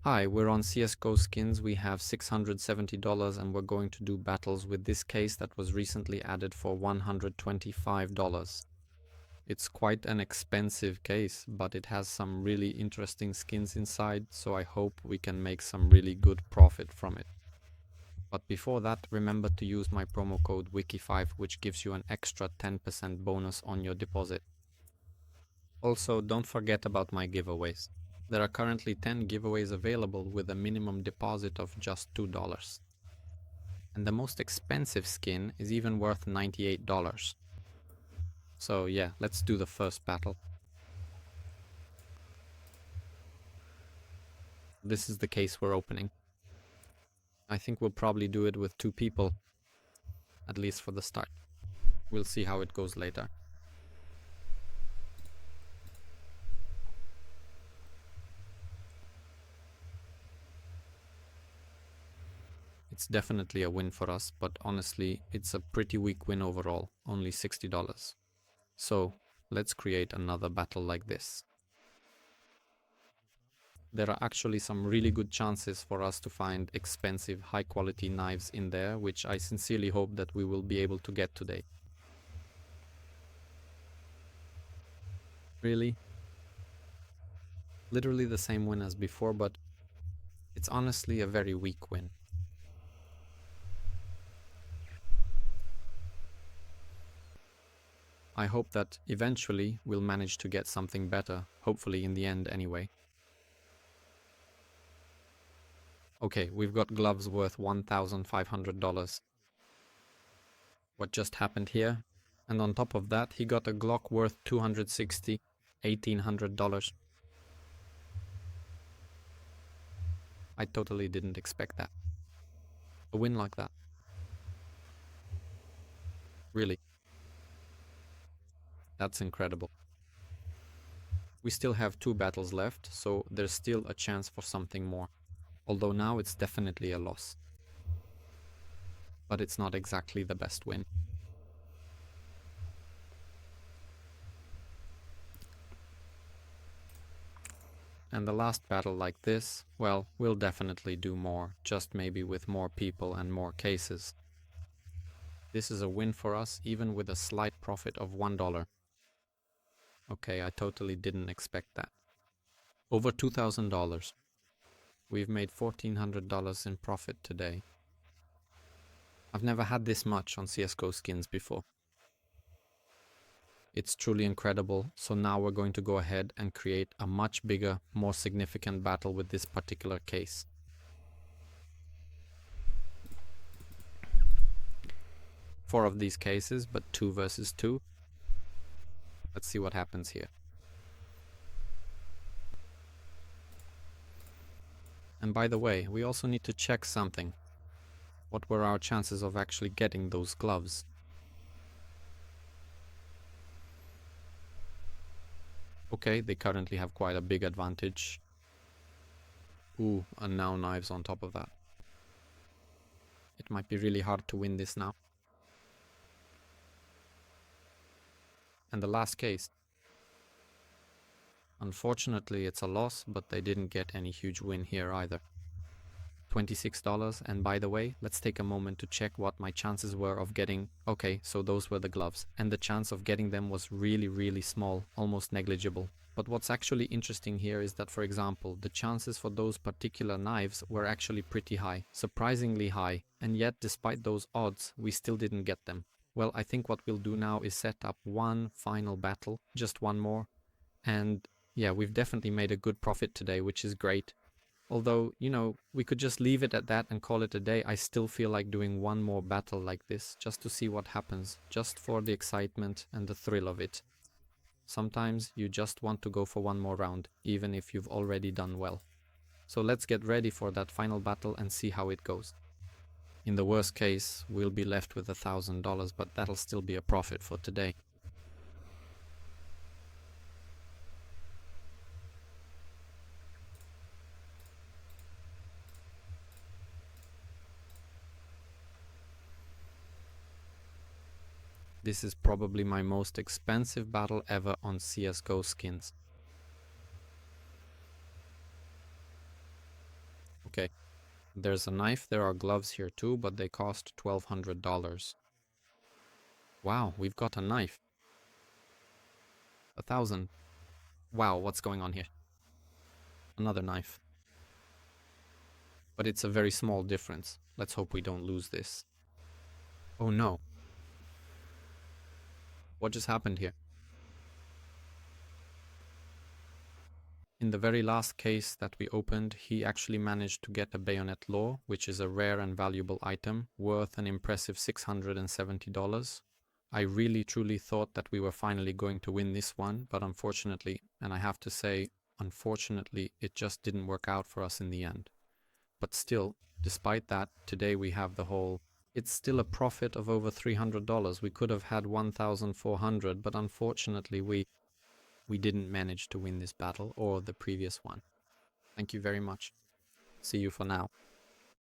Hi, we're on CSGO skins. We have $670 and we're going to do battles with this case that was recently added for $125. It's quite an expensive case, but it has some really interesting skins inside, so I hope we can make some really good profit from it. But before that, remember to use my promo code WIKI5, which gives you an extra 10% bonus on your deposit. Also, don't forget about my giveaways. There are currently 10 giveaways available with a minimum deposit of just $2. And the most expensive skin is even worth $98. So yeah, let's do the first battle. This is the case we're opening. I think we'll probably do it with 2 people, at least for the start. We'll see how it goes later. It's definitely a win for us, but honestly, it's a pretty weak win overall, only $60. So let's create another battle like this. There are actually some really good chances for us to find expensive, high quality knives in there, which I sincerely hope that we will be able to get today. Really? Literally the same win as before, but it's honestly a very weak win. I hope that eventually we'll manage to get something better, hopefully in the end anyway. Okay, we've got gloves worth $1,500. What just happened here? And on top of that, he got a Glock worth $260, $1,800. I totally didn't expect that. A win like that. Really. That's incredible. We still have 2 battles left, so there's still a chance for something more. Although now it's definitely a loss. But it's not exactly the best win. And the last battle like this, well, we'll definitely do more, just maybe with more people and more cases. This is a win for us, even with a slight profit of $1. Okay, I totally didn't expect that. Over $2,000. We've made $1,400 in profit today. I've never had this much on CSGO skins before. It's truly incredible, so now we're going to go ahead and create a much bigger, more significant battle with this particular case. Four of these cases, but 2 versus 2. Let's see what happens here. And by the way, we also need to check something. What were our chances of actually getting those gloves? Okay, they currently have quite a big advantage. Ooh, and now knives on top of that. It might be really hard to win this now. And the last case. Unfortunately, it's a loss, but they didn't get any huge win here either. $26, and by the way, let's take a moment to check what my chances were of getting... Okay, so those were the gloves, and the chance of getting them was really small, almost negligible. But what's actually interesting here is that, for example, the chances for those particular knives were actually pretty high, surprisingly high, and yet despite those odds, we still didn't get them. Well, I think what we'll do now is set up one final battle, just one more, and yeah, we've definitely made a good profit today, which is great. Although, you know, we could just leave it at that and call it a day. I still feel like doing one more battle like this, just to see what happens, just for the excitement and the thrill of it. Sometimes you just want to go for one more round, even if you've already done well. So let's get ready for that final battle and see how it goes. In the worst case, we'll be left with $1,000, but that'll still be a profit for today. This is probably my most expensive battle ever on CSGO skins. Okay. There's a knife. There are gloves here too, but they cost $1,200. Wow, we've got a knife. 1,000. Wow, what's going on here? Another knife. But it's a very small difference. Let's hope we don't lose this. Oh no. What just happened here? In the very last case that we opened, he actually managed to get a bayonet law, which is a rare and valuable item, worth an impressive $670. I really truly thought that we were finally going to win this one, but unfortunately, and I have to say, unfortunately, it just didn't work out for us in the end. But still, despite that, today we have the whole... It's still a profit of over $300. We could have had 1,400, but unfortunately we didn't manage to win this battle or the previous one. Thank you very much. See you for now.